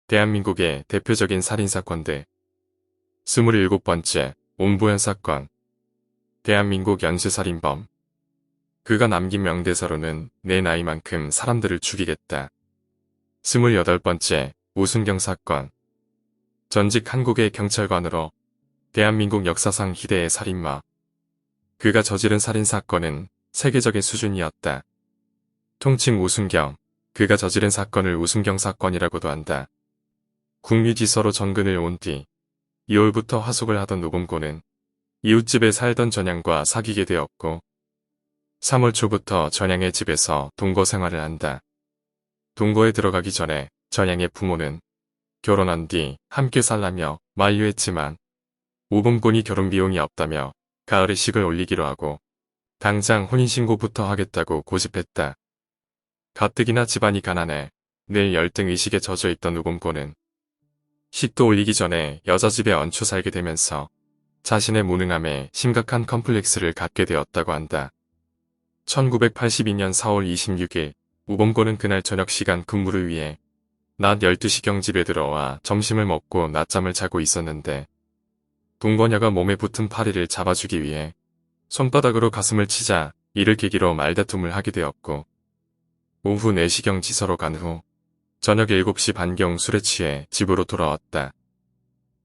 대한민국의 대표적인 살인사건들. 27번째, 온보현 사건. 대한민국 연쇄살인범. 그가 남긴 명대사로는 내 나이만큼 사람들을 죽이겠다. 28번째, 오순경 사건. 전직 한국의 경찰관으로 대한민국 역사상 희대의 살인마. 그가 저지른 살인사건은 세계적인 수준이었다. 통칭 오순경, 그가 저지른 사건을 오순경 사건이라고도 한다. 국유지서로 전근을 온 뒤 2월부터 하숙을 하던 노범고는 이웃집에 살던 전양과 사귀게 되었고 3월 초부터 전양의 집에서 동거 생활을 한다. 동거에 들어가기 전에 전양의 부모는 결혼한 뒤 함께 살라며 만류했지만 오범곤이 결혼 비용이 없다며 가을에 식을 올리기로 하고 당장 혼인신고부터 하겠다고 고집했다. 가뜩이나 집안이 가난해 늘 열등의식에 젖어있던 오범곤은 식도 올리기 전에 여자 집에 얹혀 살게 되면서 자신의 무능함에 심각한 컴플렉스를 갖게 되었다고 한다. 1982년 4월 26일 오범곤은 그날 저녁 시간 근무를 위해 낮 12시경 집에 들어와 점심을 먹고 낮잠을 자고 있었는데 동거녀가 몸에 붙은 파리를 잡아주기 위해 손바닥으로 가슴을 치자 이를 계기로 말다툼을 하게 되었고 오후 4시경 지서로 간 후 저녁 7시 반경 술에 취해 집으로 돌아왔다.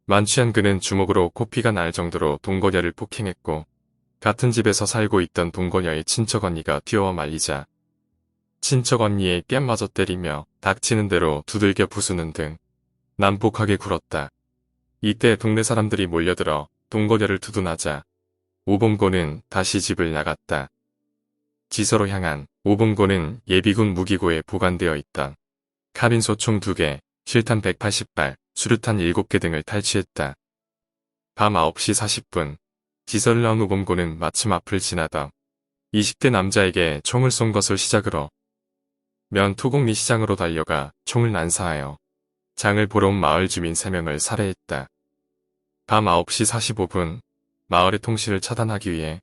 만취한 그는 주먹으로 코피가 날 정도로 동거녀를 폭행했고 같은 집에서 살고 있던 동거녀의 친척 언니가 뛰어와 말리자 친척 언니의 뺨마저 때리며 닥치는 대로 두들겨 부수는 등 난폭하게 굴었다. 이때 동네 사람들이 몰려들어 동거녀를 두둔하자 오범곤은 다시 집을 나갔다. 지서로 향한 오범곤은 예비군 무기고에 보관되어 있던 카빈소 총 2개, 실탄 180발, 수류탄 7개 등을 탈취했다. 밤 9시 40분, 지서를 나온 오범곤은 마침 앞을 지나던 20대 남자에게 총을 쏜 것을 시작으로 면 토곡리 시장으로 달려가 총을 난사하여 장을 보러 온 마을 주민 3명을 살해했다. 밤 9시 45분, 마을의 통신을 차단하기 위해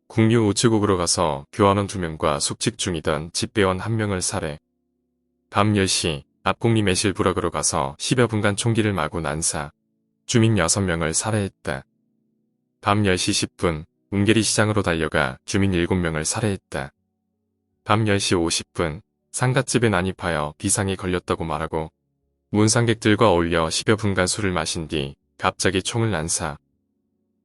국유 우체국으로 가서 교환원 2명과 숙직 중이던 집배원 1명을 살해, 밤 10시 앞곡리 매실 부락으로 가서 10여 분간 총기를 마구 난사, 주민 6명을 살해했다. 밤 10시 10분 운계리 시장으로 달려가 주민 7명을 살해했다. 밤 10시 50분 상갓집에 난입하여 비상이 걸렸다고 말하고 문상객들과 어울려 10여 분간 술을 마신 뒤 갑자기 총을 난사,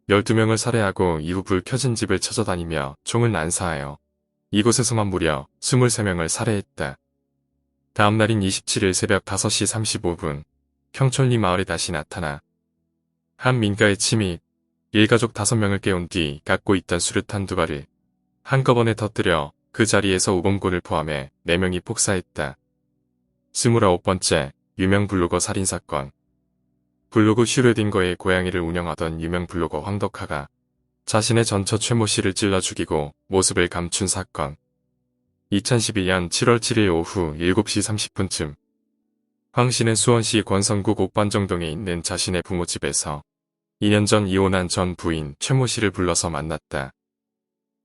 12명을 살해하고 이후 불 켜진 집을 찾아다니며 총을 난사하여 이곳에서만 무려 23명을 살해했다. 다음 날인 27일 새벽 5시 35분 평촌리 마을에 다시 나타나 한 민가에 침입, 일가족 5명을 깨운 뒤 갖고 있던 수류탄 2발을 한꺼번에 터뜨려 그 자리에서 오범곤을 포함해 4명이 폭사했다. 29번째, 유명 블로거 살인사건. 블로그 슈르딩거의 고양이를 운영하던 유명 블로거 황덕화가 자신의 전처 최모 씨를 찔러 죽이고 모습을 감춘 사건. 2011년 7월 7일 오후 7시 30분쯤 황 씨는 수원시 권성구 옥반정동에 있는 자신의 부모 집에서 2년 전 이혼한 전 부인 최모 씨를 불러서 만났다.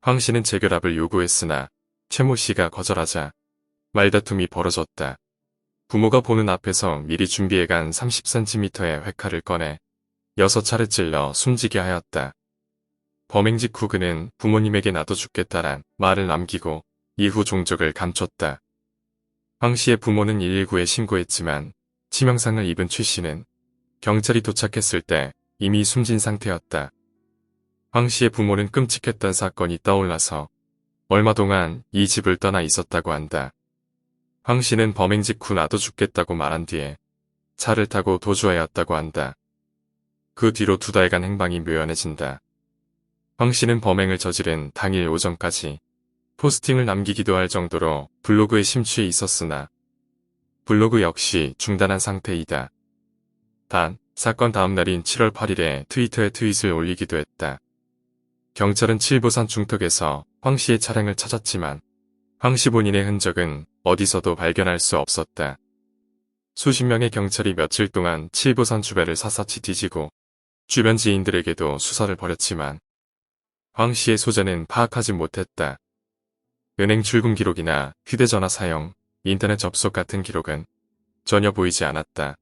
황 씨는 재결합을 요구했으나 최모 씨가 거절하자 말다툼이 벌어졌다. 부모가 보는 앞에서 미리 준비해간 30cm의 회칼을 꺼내 6차례 찔러 숨지게 하였다. 범행 직후 그는 부모님에게 나도 죽겠다란 말을 남기고 이후 종적을 감췄다. 황 씨의 부모는 119에 신고했지만 치명상을 입은 최 씨는 경찰이 도착했을 때 이미 숨진 상태였다. 황 씨의 부모는 끔찍했던 사건이 떠올라서 얼마 동안 이 집을 떠나 있었다고 한다. 황 씨는 범행 직후 나도 죽겠다고 말한 뒤에 차를 타고 도주하였다고 한다. 그 뒤로 2달간 행방이 묘연해진다. 황 씨는 범행을 저지른 당일 오전까지 포스팅을 남기기도 할 정도로 블로그에 심취해 있었으나 블로그 역시 중단한 상태이다. 단, 사건 다음 날인 7월 8일에 트위터에 트윗을 올리기도 했다. 경찰은 칠보산 중턱에서 황 씨의 차량을 찾았지만 황 씨 본인의 흔적은 어디서도 발견할 수 없었다. 수십 명의 경찰이 며칠 동안 칠보산 주변을 샅샅이 뒤지고 주변 지인들에게도 수사를 벌였지만 황 씨의 소재는 파악하지 못했다. 은행 출금 기록이나 휴대전화 사용, 인터넷 접속 같은 기록은 전혀 보이지 않았다.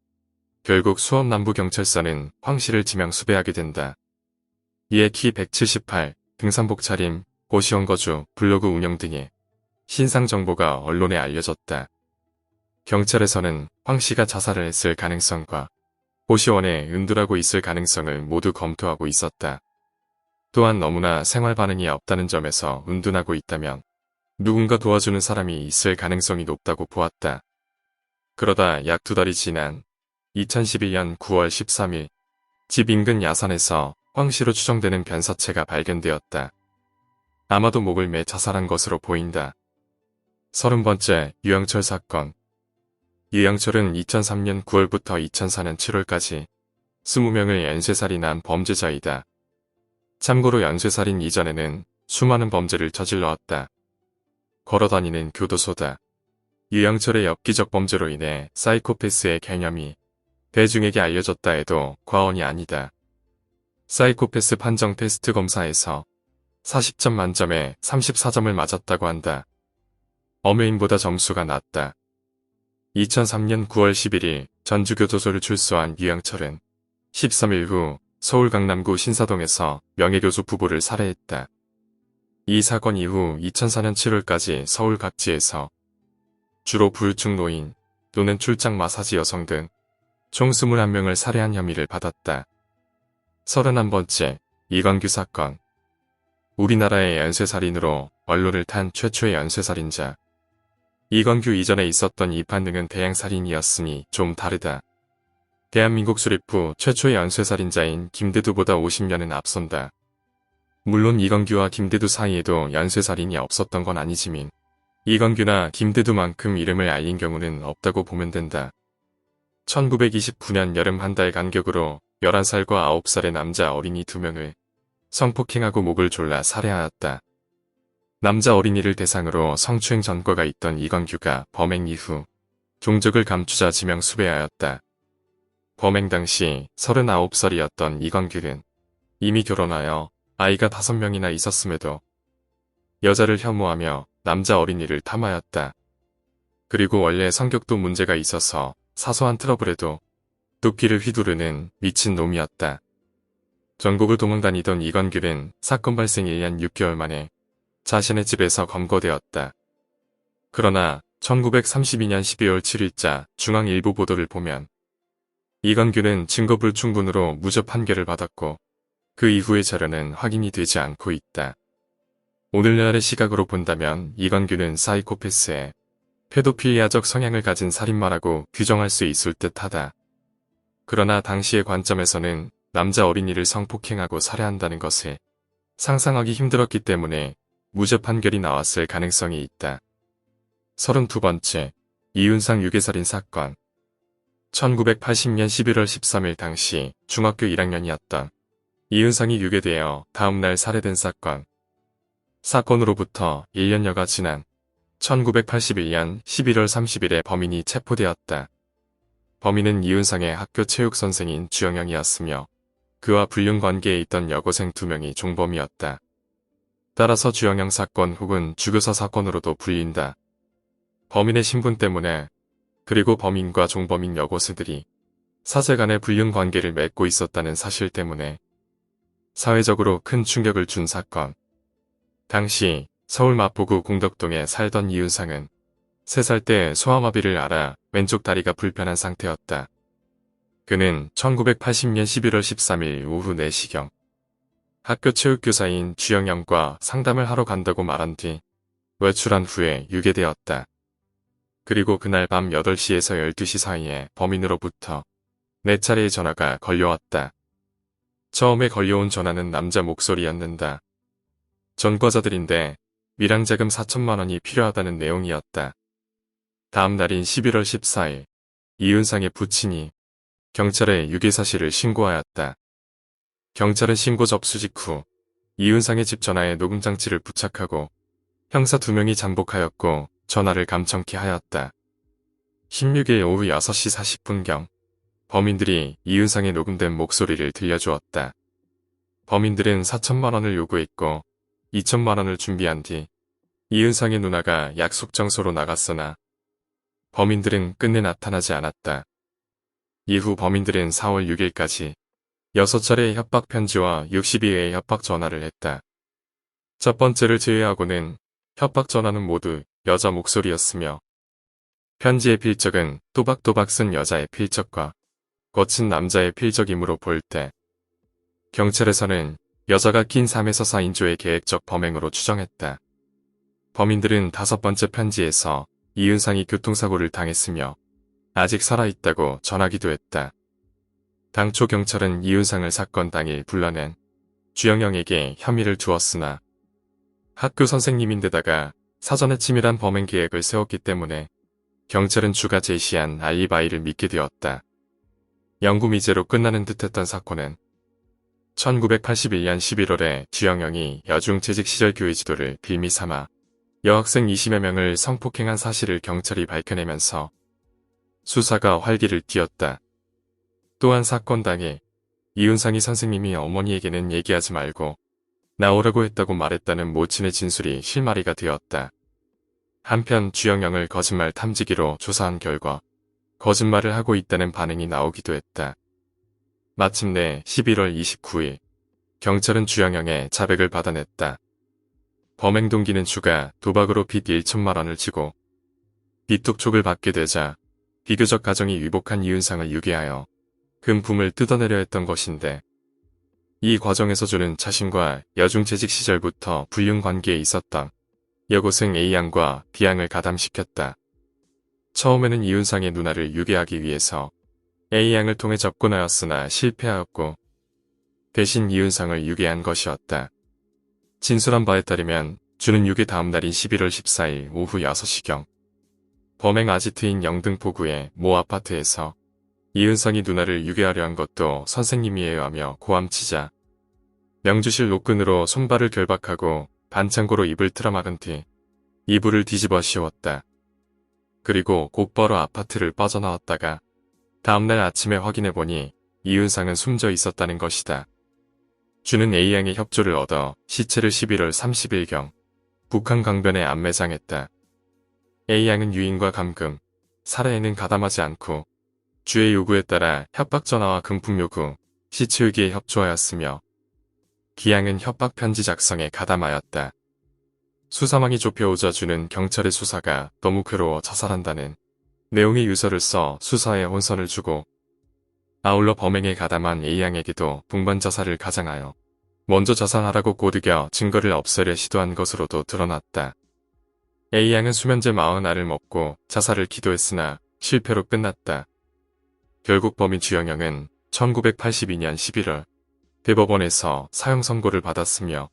결국 수원남부경찰서는 황 씨를 지명 수배하게 된다. 이에 키 178, 등산복 차림, 고시원 거주, 블로그 운영 등의 신상 정보가 언론에 알려졌다. 경찰에서는 황 씨가 자살을 했을 가능성과 고시원에 은둔하고 있을 가능성을 모두 검토하고 있었다. 또한 너무나 생활 반응이 없다는 점에서 은둔하고 있다면 누군가 도와주는 사람이 있을 가능성이 높다고 보았다. 그러다 약 2달이 지난 2011년 9월 13일 집 인근 야산에서 황 씨로 추정되는 변사체가 발견되었다. 아마도 목을 매 자살한 것으로 보인다. 30번째 유영철 사건. 유영철은 2003년 9월부터 2004년 7월까지 20명을 연쇄살인한 범죄자이다. 참고로 연쇄살인 이전에는 수많은 범죄를 저질러왔다. 걸어다니는 교도소다. 유영철의 엽기적 범죄로 인해 사이코패스의 개념이 대중에게 알려졌다 해도 과언이 아니다. 사이코패스 판정 테스트 검사에서 40점 만점에 34점을 맞았다고 한다. 엄혜인보다 점수가 낮다. 2003년 9월 11일 전주교도소를 출소한 유영철은 13일 후 서울 강남구 신사동에서 명예교수 부부를 살해했다. 이 사건 이후 2004년 7월까지 서울 각지에서 주로 불충 노인 또는 출장 마사지 여성 등 총 21명을 살해한 혐의를 받았다. 31번째 이건규 사건. 우리나라의 연쇄살인으로 언론을 탄 최초의 연쇄살인자. 이건규 이전에 있었던 이 판능은 대양살인이었으니 좀 다르다. 대한민국 수립 후 최초의 연쇄살인자인 김대두보다 50년은 앞선다. 물론 이건규와 김대두 사이에도 연쇄살인이 없었던 건 아니지만 이건규나 김대두만큼 이름을 알린 경우는 없다고 보면 된다. 1929년 여름 한 달 간격으로 11살과 9살의 남자 어린이 2명을 성폭행하고 목을 졸라 살해하였다. 남자 어린이를 대상으로 성추행 전과가 있던 이건규가 범행 이후 종적을 감추자 지명 수배하였다. 범행 당시 39살이었던 이건규는 이미 결혼하여 아이가 5명이나 있었음에도 여자를 혐오하며 남자 어린이를 탐하였다. 그리고 원래 성격도 문제가 있어서 사소한 트러블에도 도끼를 휘두르는 미친 놈이었다. 전국을 도망다니던 이건규는 사건 발생 1년 6개월 만에 자신의 집에서 검거되었다. 그러나 1932년 12월 7일자 중앙일보 보도를 보면 이건규는 증거 불충분으로 무죄 판결을 받았고 그 이후의 자료는 확인이 되지 않고 있다. 오늘날의 시각으로 본다면 이건규는 사이코패스에 페도필리아적 성향을 가진 살인마라고 규정할 수 있을 듯하다. 그러나 당시의 관점에서는 남자 어린이를 성폭행하고 살해한다는 것을 상상하기 힘들었기 때문에 무죄 판결이 나왔을 가능성이 있다. 32번째 이윤상 유괴살인 사건. 1980년 11월 13일 당시 중학교 1학년이었던 이윤상이 유괴되어 다음날 살해된 사건. 사건으로부터 1년여가 지난 1981년 11월 30일에 범인이 체포되었다. 범인은 이윤상의 학교 체육선생인 주영영이었으며 그와 불륜 관계에 있던 여고생 2명이 종범이었다. 따라서 주영영 사건 혹은 주교사 사건으로도 불린다. 범인의 신분 때문에 그리고 범인과 종범인 여고생들이 사제간의 불륜 관계를 맺고 있었다는 사실 때문에 사회적으로 큰 충격을 준 사건. 당시 서울 마포구 공덕동에 살던 이윤상은 3살 때 소아마비를 앓아 왼쪽 다리가 불편한 상태였다. 그는 1980년 11월 13일 오후 4시경 학교 체육교사인 주영영과 상담을 하러 간다고 말한 뒤 외출한 후에 유괴되었다. 그리고 그날 밤 8시에서 12시 사이에 범인으로부터 4차례의 전화가 걸려왔다. 처음에 걸려온 전화는 남자 목소리였는다. 전과자들인데 밀항자금 4천만 원이 필요하다는 내용이었다. 다음 날인 11월 14일 이윤상의 부친이 경찰에 유괴 사실을 신고하였다. 경찰은 신고 접수 직후 이윤상의 집 전화에 녹음장치를 부착하고 형사 2명이 잠복하였고 전화를 감청케 하였다. 16일 오후 6시 40분경 범인들이 이윤상의 녹음된 목소리를 들려주었다. 범인들은 4천만 원을 요구했고 2천만 원을 준비한 뒤 이윤상의 누나가 약속 장소로 나갔으나 범인들은 끝내 나타나지 않았다. 이후 범인들은 4월 6일까지 6차례의 협박 편지와 62회의 협박 전화를 했다. 첫 번째를 제외하고는 협박 전화는 모두 여자 목소리였으며 편지의 필적은 또박또박 쓴 여자의 필적과 거친 남자의 필적이므로 볼 때 경찰에서는 여자가 긴 3에서 4인조의 계획적 범행으로 추정했다. 범인들은 5번째 편지에서 이윤상이 교통사고를 당했으며 아직 살아있다고 전하기도 했다. 당초 경찰은 이윤상을 사건 당일 불러낸 주영영에게 혐의를 두었으나 학교 선생님인데다가 사전에 치밀한 범행 계획을 세웠기 때문에 경찰은 주가 제시한 알리바이를 믿게 되었다. 영구미제로 끝나는 듯했던 사건은 1981년 11월에 주영영이 여중퇴직 시절 교회 지도를 빌미 삼아 여학생 20여 명을 성폭행한 사실을 경찰이 밝혀내면서 수사가 활기를 띨었다. 또한 사건 당일 이윤상이 선생님이 어머니에게는 얘기하지 말고 나오라고 했다고 말했다는 모친의 진술이 실마리가 되었다. 한편 주영영을 거짓말 탐지기로 조사한 결과 거짓말을 하고 있다는 반응이 나오기도 했다. 마침내 11월 29일 경찰은 주영영의 자백을 받아냈다. 범행 동기는 주가 도박으로 빚 1천만 원을 지고 빚독촉을 받게 되자 비교적 가정이 위복한 이윤상을 유괴하여 금품을 뜯어내려 했던 것인데 이 과정에서 주는 자신과 여중재직 시절부터 불륜 관계에 있었던 여고생 A양과 B양을 가담시켰다. 처음에는 이윤상의 누나를 유괴하기 위해서 A양을 통해 접근하였으나 실패하였고 대신 이윤상을 유괴한 것이었다. 진술한 바에 따르면 주는 유괴 다음 날인 11월 14일 오후 6시경 범행 아지트인 영등포구의 모 아파트에서 이윤상이 누나를 유괴하려 한 것도 선생님이에요 하며 고함치자 명주실 노끈으로 손발을 결박하고 반창고로 입을 틀어막은 뒤 이불을 뒤집어 씌웠다. 그리고 곧바로 아파트를 빠져나왔다가 다음날 아침에 확인해보니 이윤상은 숨져 있었다는 것이다. 주는 A양의 협조를 얻어 시체를 11월 30일경 북한 강변에 안매장했다. A양은 유인과 감금, 살해에는 가담하지 않고 주의 요구에 따라 협박 전화와 금품 요구, 시체 유기에 협조하였으며 B양은 협박 편지 작성에 가담하였다. 수사망이 좁혀오자 주는 경찰의 수사가 너무 괴로워 자살한다는 내용의 유서를 써 수사에 혼선을 주고 아울러 범행에 가담한 A양에게도 분반 자살을 가장하여 먼저 자살하라고 꼬드겨 증거를 없애려 시도한 것으로도 드러났다. A양은 수면제 40알을 먹고 자살을 기도했으나 실패로 끝났다. 결국 범인 주영영은 1982년 11월 대법원에서 사형 선고를 받았으며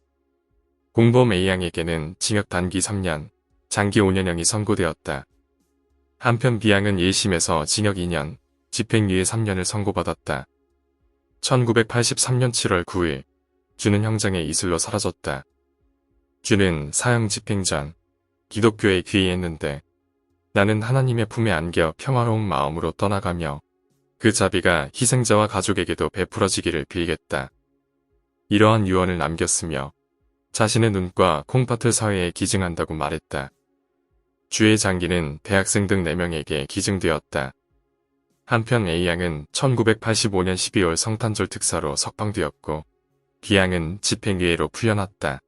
공범 A양에게는 징역 단기 3년, 장기 5년형이 선고되었다. 한편 B양은 1심에서 징역 2년, 집행유예 3년을 선고받았다. 1983년 7월 9일 주는 형장의 이슬로 사라졌다. 주는 사형 집행 전 기독교에 귀의했는데 나는 하나님의 품에 안겨 평화로운 마음으로 떠나가며 그 자비가 희생자와 가족에게도 베풀어지기를 빌겠다. 이러한 유언을 남겼으며 자신의 눈과 콩팥을 사회에 기증한다고 말했다. 주의 장기는 대학생 등 4명에게 기증되었다. 한편 A양은 1985년 12월 성탄절 특사로 석방되었고 B양은 집행유예로 풀려났다.